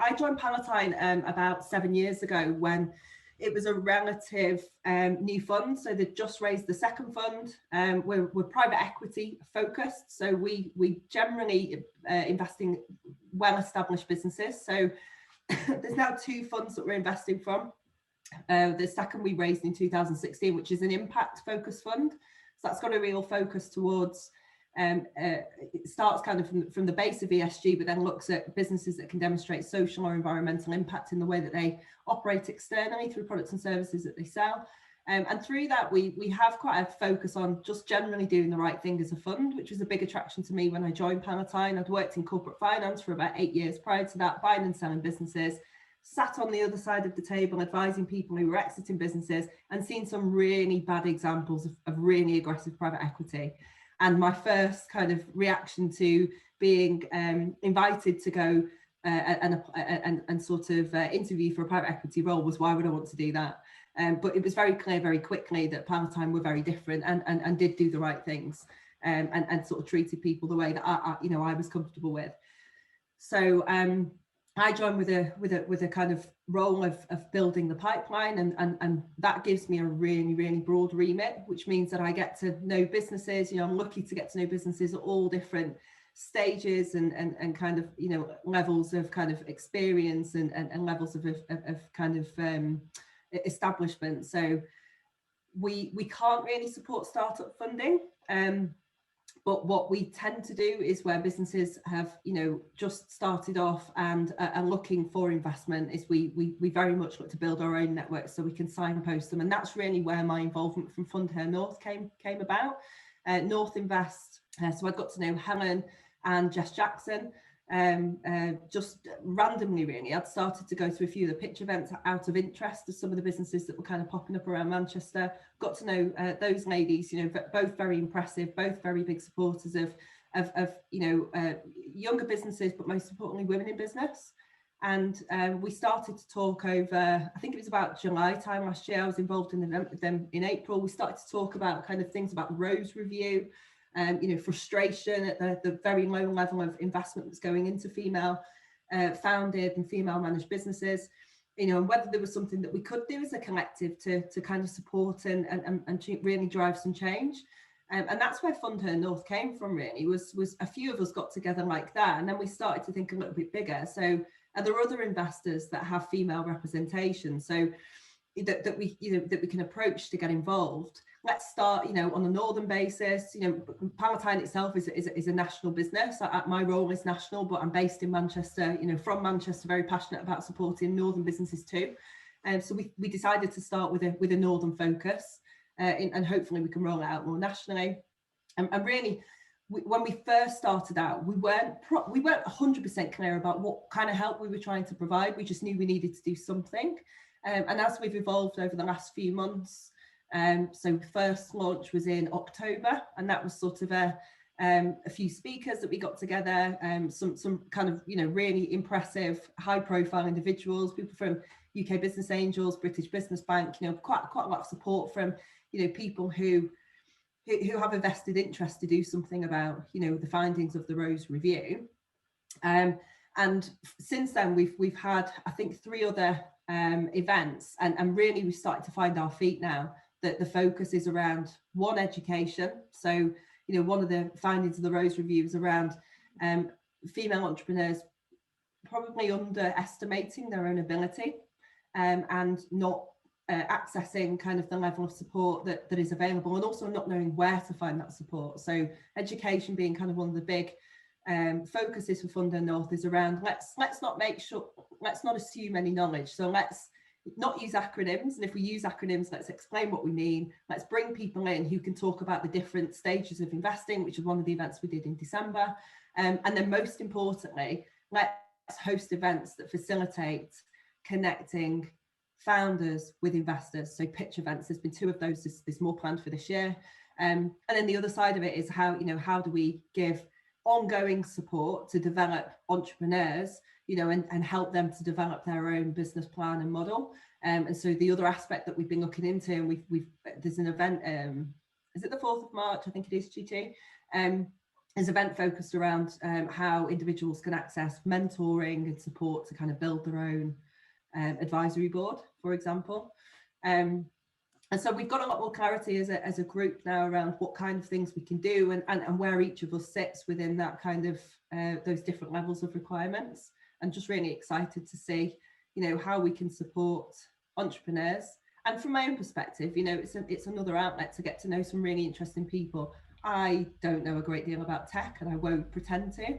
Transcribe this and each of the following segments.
I joined Palatine about 7 years ago when it was a relative new fund. So they just raised the second fund. We're private equity focused. So we generally invest in well-established businesses. So there's now 2 funds that we're investing from. The second we raised in 2016, which is an impact focused fund. So that's got a real focus towards, it starts kind of from the base of ESG, but then looks at businesses that can demonstrate social or environmental impact in the way that they operate externally through products and services that they sell. And through that, we have quite a focus on just generally doing the right thing as a fund, which was a big attraction to me when I joined Palatine. I'd worked in corporate finance for about 8 years prior to that, buying and selling businesses, sat on the other side of the table advising people who were exiting businesses and seen some really bad examples of really aggressive private equity. And my first kind of reaction to being invited to go and sort of interview for a private equity role was, why would I want to do that? But it was very clear very quickly that Palatine were very different and did do the right things and sort of treated people the way that I was comfortable with. So I joined with a kind of role of building the pipeline, and that gives me a really, really broad remit, which means that I get to know businesses. I'm lucky to get to know businesses at all different stages and kind of, levels of kind of experience and levels of kind of establishment. So we can't really support startup funding. But what we tend to do is where businesses have, just started off and are looking for investment, is we very much look to build our own network so we can signpost them. And that's really where my involvement from Fund Her North came about. North Invest, so I got to know Helen and Jess Jackson just randomly, really. I'd started to go to a few of the pitch events out of interest of some of the businesses that were kind of popping up around Manchester. Got to know those ladies, both very impressive, both very big supporters of younger businesses, but most importantly, women in business. And we started to talk over, I think it was about July time last year. I was involved in an event with them in April. We started to talk about kind of things about the Rose Review, frustration at the very low level of investment that's going into female founded and female managed businesses, and whether there was something that we could do as a collective to kind of support and really drive some change. And that's where Fund Her North came from, really, was a few of us got together like that. And then we started to think a little bit bigger. So are there other investors that have female representation? So that we can approach to get involved. Let's start, on a northern basis. Palatine itself is a national business. My role is national, but I'm based in Manchester. From Manchester, very passionate about supporting northern businesses too. And so we decided to start with a northern focus, and hopefully we can roll it out more nationally. And really, when we first started out, we weren't 100% clear about what kind of help we were trying to provide. We just knew we needed to do something. And as we've evolved over the last few months, so first launch was in October, and that was sort of a few speakers that we got together, some kind of really impressive, high-profile individuals, people from UK Business Angels, British Business Bank, quite a lot of support from people who have a vested interest to do something about the findings of the Rose Review. And since then we've had, I think, 3 other events, and really we've started to find our feet now. That the focus is around one, education. So one of the findings of the Rose Review is around female entrepreneurs probably underestimating their own ability and not accessing kind of the level of support that is available, and also not knowing where to find that support. So education being kind of one of the big focuses for Fund Her North is around let's not assume any knowledge. So let's not use acronyms, and if we use acronyms, let's explain what we mean. Let's bring people in who can talk about the different stages of investing, which is one of the events we did in December. And then most importantly, let's host events that facilitate connecting founders with investors. So pitch events, there's been 2 of those, there's more planned for this year. And then the other side of it is how do we give ongoing support to develop entrepreneurs, and help them to develop their own business plan and model. And so the other aspect that we've been looking into, and there's an event, is it the 4th of March? I think it is, GT. There's an event focused around how individuals can access mentoring and support to kind of build their own advisory board, for example. And so we've got a lot more clarity as a group now around what kind of things we can do and where each of us sits within that kind of those different levels of requirements, and just really excited to see, how we can support entrepreneurs. And from my own perspective, it's another outlet to get to know some really interesting people. I don't know a great deal about tech, and I won't pretend to.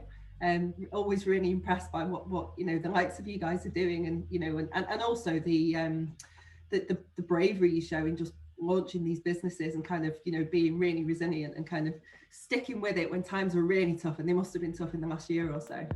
Always really impressed by what the likes of you guys are doing, and also the bravery you show in just launching these businesses and kind of being really resilient and kind of sticking with it when times are really tough, and they must have been tough in the last year or so.